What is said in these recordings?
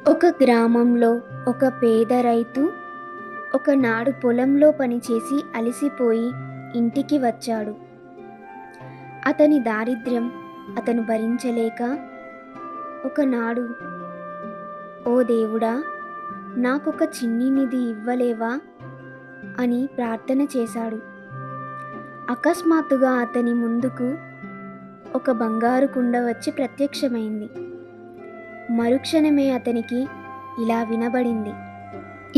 ఒక గ్రామంలో ఒక పేద రైతు ఒకనాడు పొలంలో పనిచేసి అలసిపోయి ఇంటికి వచ్చాడు. అతని దారిద్ర్యం అతను భరించలేక ఒకనాడు, "ఓ దేవుడా, నాకొక చిన్ని నిధి ఇవ్వలేవా" అని ప్రార్థన చేశాడు. అకస్మాత్తుగా అతని ముందుకు ఒక బంగారు కుండ వచ్చి ప్రత్యక్షమైంది. మరుక్షణమే అతనికి ఇలా వినబడింది,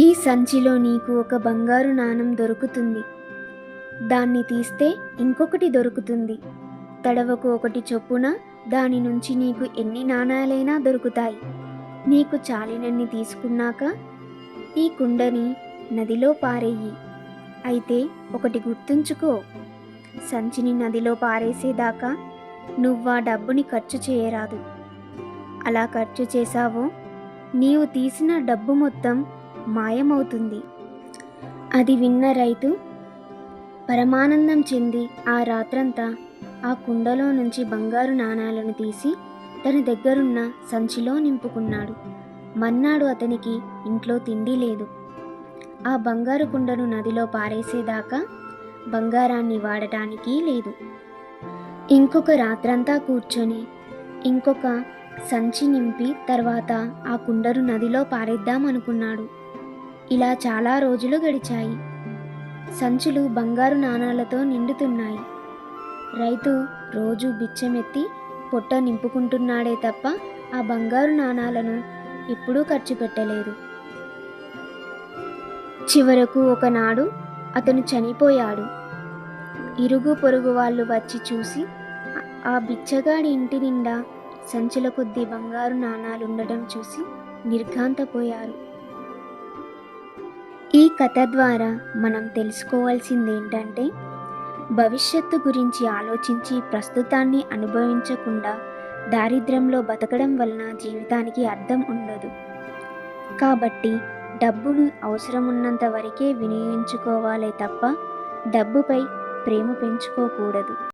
"ఈ సంచిలో నీకు ఒక బంగారు నాణెం దొరుకుతుంది. దాన్ని తీస్తే ఇంకొకటి దొరుకుతుంది. తడవకు ఒకటి చొప్పున దాని నుంచి నీకు ఎన్ని నాణాలైనా దొరుకుతాయి. నీకు చాలినన్ని తీసుకున్నాక ఈ కుండని నదిలో పారేయి. అయితే ఒకటి గుర్తుంచుకో, సంచిని నదిలో పారేసేదాకా నువ్వా డబ్బుని ఖర్చు చేయరాదు. అలా ఖర్చు చేశావో నీవు తీసిన డబ్బు మొత్తం మాయమవుతుంది." అది విన్న రైతు పరమానందం చెంది ఆ రాత్రంతా ఆ కుండలో నుంచి బంగారు నాణాలను తీసి తన దగ్గరున్న సంచిలో నింపుకున్నాడు. మర్నాడు అతనికి ఇంట్లో తిండి లేదు. ఆ బంగారు కుండను నదిలో పారేసేదాకా బంగారాన్ని వాడటానికి లేదు. ఇంకొక రాత్రంతా కూర్చొని ఇంకొక సంచి నింపి తర్వాత ఆ కుండను నదిలో పారేద్దాం అనుకున్నాడు. ఇలా చాలా రోజులు గడిచాయి. సంచులు బంగారు నాణాలతో నిండుతున్నాయి. రైతు రోజు బిచ్చమెత్తి పొట్ట నింపుకుంటున్నాడే తప్ప ఆ బంగారు నాణాలను ఎప్పుడూ ఖర్చు పెట్టలేదు. చివరకు ఒకనాడు అతను చనిపోయాడు. ఇరుగు పొరుగు వాళ్ళు వచ్చి చూసి ఆ బిచ్చగాడి ఇంటి నిండా సంచుల కొద్దీ బంగారు నాణాలుండటం చూసి నిర్ఘాంతపోయారు. ఈ కథ ద్వారా మనం తెలుసుకోవాల్సిందేంటంటే, భవిష్యత్తు గురించి ఆలోచించి ప్రస్తుతాన్ని అనుభవించకుండా దారిద్ర్యంలో బతకడం వలన జీవితానికి అర్థం ఉండదు. కాబట్టి డబ్బును అవసరమున్నంత వరకే వినియోగించుకోవాలే తప్ప డబ్బుపై ప్రేమ పెంచుకోకూడదు.